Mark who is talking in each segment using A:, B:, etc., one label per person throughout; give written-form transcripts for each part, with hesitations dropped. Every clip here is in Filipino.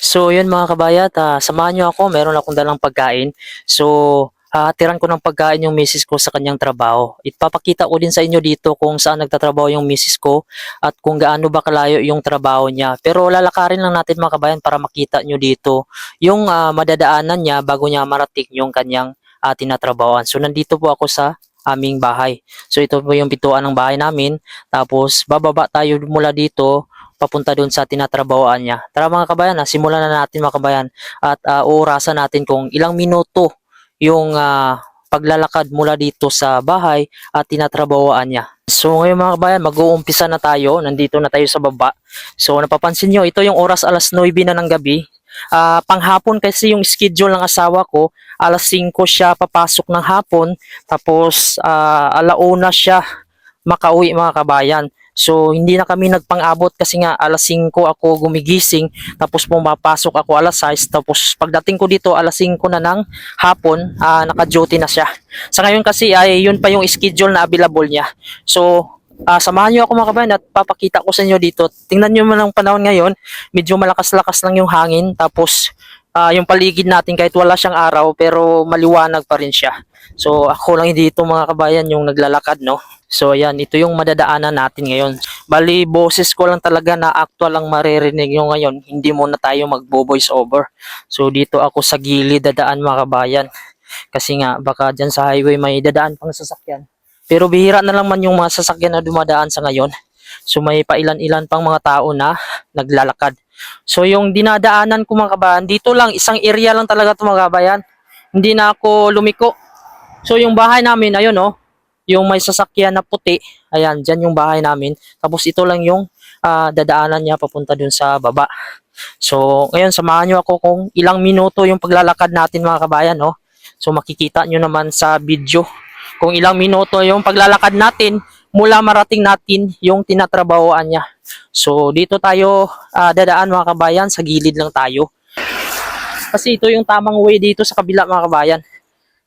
A: So, yun mga kabayat, samahan niyo ako, meron akong dalang pagkain. So, hahatiran ko ng pagkain yung misis ko sa kanyang trabaho. Ipapakita ko din sa inyo dito kung saan nagtatrabaho yung misis ko at kung gaano ba kalayo yung trabaho niya. Pero lalakarin lang natin mga kabayan para makita nyo dito yung madadaanan niya bago niya marating yung kanyang tinatrabahoan. So, nandito po ako sa aming bahay. So, ito po yung pintuan ng bahay namin. Tapos, bababa tayo mula dito papunta doon sa tinatrabahoan niya. Tara mga kabayan, simulan na natin mga kabayan at uurasan natin kung ilang minuto yung paglalakad mula dito sa bahay at tinatrabahoan niya. So ngayon mga kabayan, mag-uumpisa na tayo. Nandito na tayo sa baba. So napapansin nyo, ito yung oras alas 9 na ng gabi. Panghapon kasi yung schedule ng asawa ko, alas 5 siya papasok ng hapon, tapos alauna siya makauwi mga kabayan. So hindi na kami nagpang-abot kasi nga alas 5 ako gumigising, tapos pumapasok ako alas 6, tapos pagdating ko dito alas 5 na ng hapon, naka-duty na siya. Sa ngayon kasi ay yun pa yung schedule na available niya. So samahan niyo ako mga kabayan at papakita ko sa inyo dito. Tingnan niyo man ang panahon ngayon, medyo malakas-lakas lang yung hangin, tapos yung paligid natin kahit wala siyang araw pero maliwanag pa rin siya. So ako lang dito mga kabayan yung naglalakad, no. So ayan, ito yung madadaanan natin ngayon. Bali, boses ko lang talaga na actual ang maririnig nyo ngayon. Hindi muna tayo magbo-voice over. So dito ako sa gilid dadaan mga kabayan. Kasi nga baka dyan sa highway may dadaan pang sasakyan. Pero bihira na lang man yung mga sasakyan na dumadaan sa ngayon. So may pailan-ilan pang mga tao na naglalakad. So yung dinadaanan ko mga kabayan, dito lang, isang area lang talaga ito mga kabayan. Hindi na ako lumiko. So yung bahay namin, ayun oh, yung may sasakyan na puti, ayan, dyan yung bahay namin. Tapos ito lang yung dadaanan niya papunta dun sa baba. So ngayon, samahan nyo ako kung ilang minuto yung paglalakad natin mga kabayan, no? So makikita nyo naman sa video kung ilang minuto yung paglalakad natin mula marating natin yung tinatrabahoan niya. So dito tayo dadaan mga kabayan, sa gilid lang tayo. Kasi ito yung tamang way dito sa kabila mga kabayan.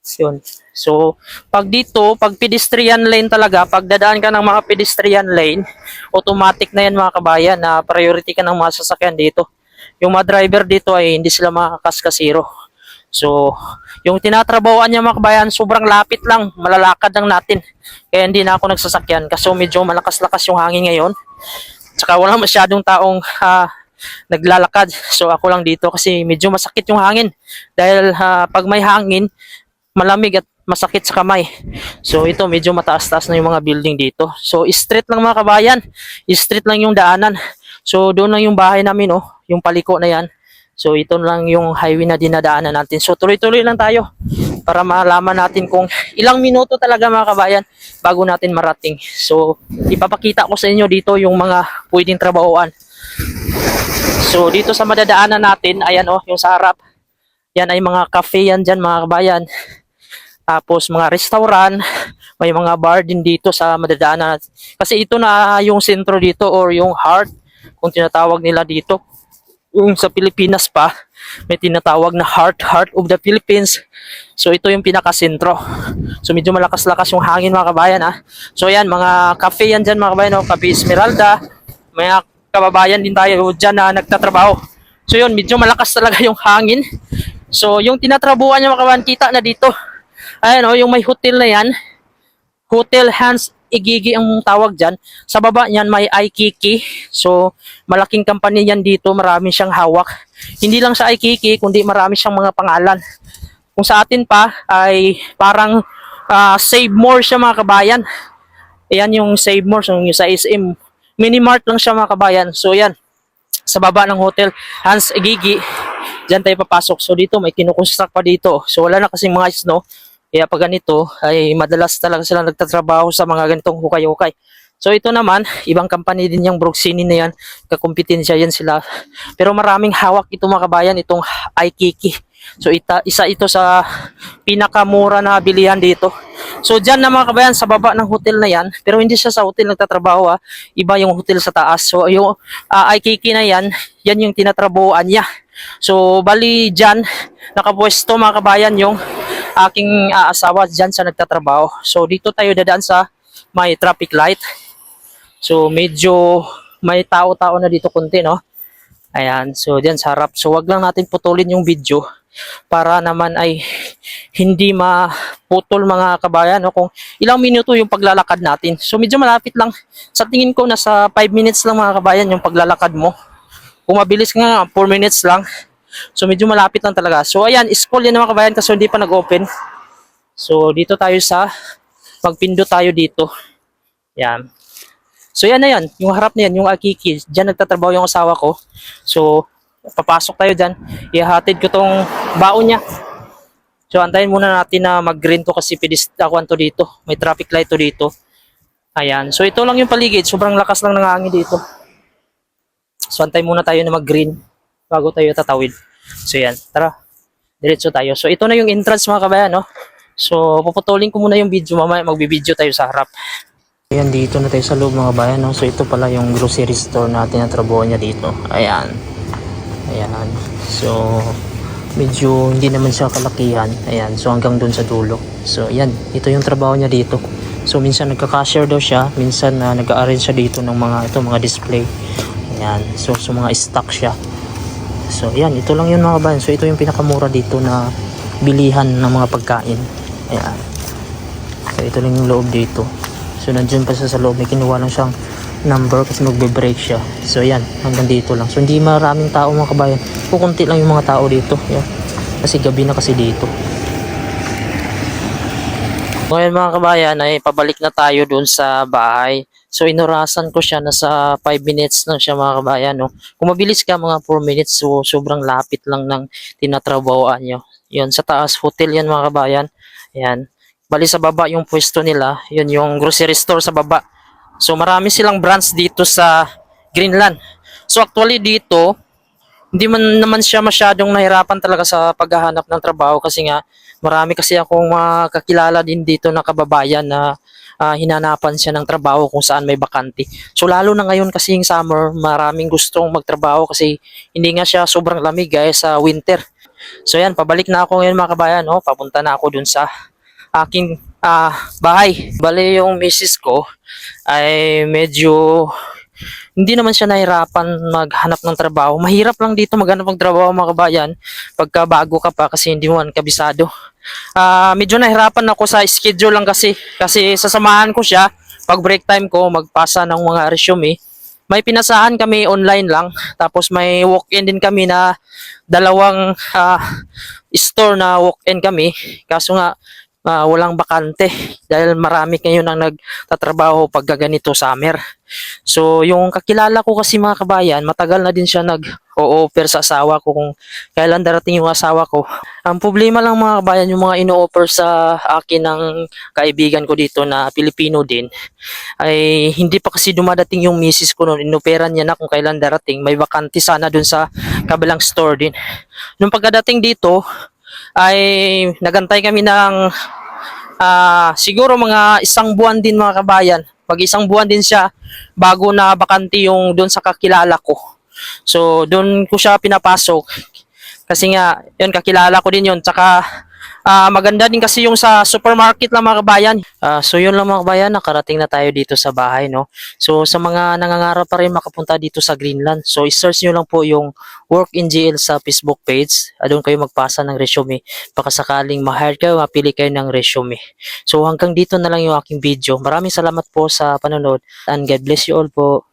A: Yun. So, pag dito, pag pedestrian lane talaga, pag dadaan ka ng mga pedestrian lane, automatic na yan mga kabayan na priority ka ng mga sasakyan dito. Yung mga driver dito ay hindi sila makakaskasiro. So, yung tinatrabahoan niya mga kabayan, sobrang lapit lang, malalakad lang natin. Kaya hindi na ako nagsasakyan kasi medyo malakas-lakas yung hangin ngayon. Tsaka wala masyadong taong naglalakad. So, ako lang dito kasi medyo masakit yung hangin. Dahil pag may hangin, malamig at masakit sa kamay. So ito medyo mataas-taas na yung mga building dito. So street lang mga kabayan. Street lang yung daanan. So doon lang yung bahay namin oh, yung paliko na yan. So ito lang yung highway na dinadaanan natin. So tuloy-tuloy lang tayo para malaman natin kung ilang minuto talaga mga kabayan bago natin marating. So ipapakita ko sa inyo dito yung mga pwedeng trabahoan. So dito sa madadaanan natin, ayan oh, yung sa harap. Yan ay mga cafe yan dyan mga kabayan. Tapos mga restaurant, may mga bar din dito sa madadaanan. Kasi ito na yung sentro dito or yung heart, kung tinatawag nila dito. Yung sa Pilipinas pa, may tinatawag na heart of the Philippines. So ito yung pinakasentro. So medyo malakas-lakas yung hangin mga kabayan ha. So yan, mga cafe yan dyan mga kabayan, no? Cafe Esmeralda, may kababayan din tayo dyan na nagtatrabaho. So yun, medyo malakas talaga yung hangin. So yung tinatrabuhan niya mga kabayan, kita na dito. Ayan o, yung may hotel na yan, Hotel Hans Igigi ang tawag dyan. Sa baba niyan may Aikiki. So, malaking company yan dito, marami siyang hawak. Hindi lang sa Aikiki, kundi marami siyang mga pangalan. Kung sa atin pa, ay parang Save More siya mga kabayan. Ayan yung Save More, so yung sa SM. Minimart lang siya mga kabayan. So, yan, sa baba ng Hotel Hans Igigi, dyan tayo papasok. So, dito may kinukonstruct pa dito. So, wala na kasing mga snow. Kaya pag ganito ay madalas talaga sila nagtatrabaho sa mga ganitong hukay-hukay. So ito naman, ibang company din yung Broxini na yan, kakumpetensya yan sila. Pero maraming hawak ito mga kabayan, itong Aikiki. So isa ito sa pinakamura na bilihan dito. So dyan na mga kabayan, sa baba ng hotel na yan, pero hindi siya sa hotel nagtatrabaho ha, iba yung hotel sa taas. So yung Aikiki na yan, yan yung tinatrabahoan niya. So bali dyan, nakapwesto mga kabayan yung aking asawa dyan sa nagtatrabaho. So dito tayo dadaan sa may traffic light. So medyo may tao-tao na dito konti, no? Ayan, so diyan sa harap. So wag lang natin putulin yung video para naman ay hindi maputol mga kabayan, no? Kung ilang minuto yung paglalakad natin. So medyo malapit lang. Sa tingin ko nasa 5 minutes lang mga kabayan yung paglalakad mo. Kung mabilis nga 4 minutes lang. So medyo malapit lang talaga. So ayan, scroll yan mga kabayan kasi hindi pa nag-open. So dito tayo sa magpindot tayo dito. Yan. So yan na yan, yung harap na yan, yung Akiki. Diyan nagtatrabaho yung asawa ko. So papasok tayo dyan. Ihahatid ko tong baon niya. So antayin muna natin na mag-green to kasi ako to dito. May traffic light to dito. Ayan. So ito lang yung paligid. Sobrang lakas lang ng hangin dito. So antayin muna tayo na mag-green bago tayo tatawid. So yan. Tara. Diretso tayo. So ito na yung entrance mga kabayan, no? So puputulin ko muna yung video. Mamaya magbibideo tayo sa harap. Ayan, dito na tayo sa loob mga kabayan, no? So ito pala yung grocery store natin na trabaho niya dito. Ayan. Ayan. So medyo hindi naman siya kalakihan. Ayan, so hanggang dun sa dulo. So ayan, ito yung trabaho niya dito. So minsan nagka-cashier daw siya, minsan nag-arrange siya dito ng mga display. Ayan, so mga stock siya. So ayan, ito lang yun mga kabayan. So ito yung pinakamura dito na bilihan ng mga pagkain. Ayan. So ito lang yung loob dito. So nandiyan pa siya sa loob, may kinuha lang siyang number kasi magbe-break siya. So yan, hanggang dito lang. So hindi maraming tao mga kabayan. Kukunti lang yung mga tao dito. Yan. Kasi gabi na kasi dito. Ngayon mga kabayan ay pabalik na tayo doon sa bahay. So inurasan ko siya, nasa 5 minutes lang siya mga kabayan. No? Kung mabilis ka mga 4 minutes, so sobrang lapit lang ng tinatrabahoan nyo. Yun, sa taas hotel yan mga kabayan. Ayan. Bali sa baba yung pwesto nila, yun yung grocery store sa baba. So marami silang branch dito sa Greenland. So actually dito, hindi man naman siya masyadong nahirapan talaga sa paghahanap ng trabaho kasi nga marami kasi akong mga kakilala din dito na kababayan na hinanapan siya ng trabaho kung saan may bakante. So lalo na ngayon kasi yung summer, maraming gustong magtrabaho kasi hindi nga siya sobrang lamig gaya sa winter. So yan, pabalik na ako ngayon mga kabayan, no? Papunta na ako dun sa aking bahay. Bale yung misis ko ay medyo hindi naman siya nahirapan maghanap ng trabaho. Mahirap lang dito maghanap ng trabaho mga kabayan pagka bago ka pa kasi hindi mo man kabisado. Medyo nahirapan ako sa schedule lang kasi sasamahan ko siya pag break time ko magpasa ng mga resume. May pinasahan kami online lang tapos may walk-in din kami na dalawang store na walk-in kami kaso nga walang bakante dahil marami ngayon ang nagtatrabaho pag ganito summer. So yung kakilala ko kasi mga kabayan, matagal na din siya nag-o-offer sa asawa ko kung kailan darating yung asawa ko. Ang problema lang mga kabayan, yung mga ino-offer sa akin ng kaibigan ko dito na Pilipino din, ay hindi pa kasi dumadating yung misis ko noon. Inoperan niya na kung kailan darating. May bakante sana dun sa kabilang store din. Nung pagkadating dito, ay nagantay kami ng siguro mga 1 buwan din mga kabayan. Pag 1 buwan din siya bago na bakante yung doon sa kakilala ko. So doon ko siya pinapasok kasi nga yun kakilala ko din yun. Tsaka maganda din kasi yung sa supermarket lang mga kabayan. So yun lang mga kabayan, nakarating na tayo dito sa bahay, no. So sa mga nangangarap pa rin makapunta dito sa Greenland, so i-search nyo lang po yung Work in GL sa Facebook page. Doon kayo magpasa ng resume. Baka sakaling ma-hire kayo, mapili kayo ng resume. So hanggang dito na lang yung aking video. Maraming salamat po sa panonood and God bless you all po.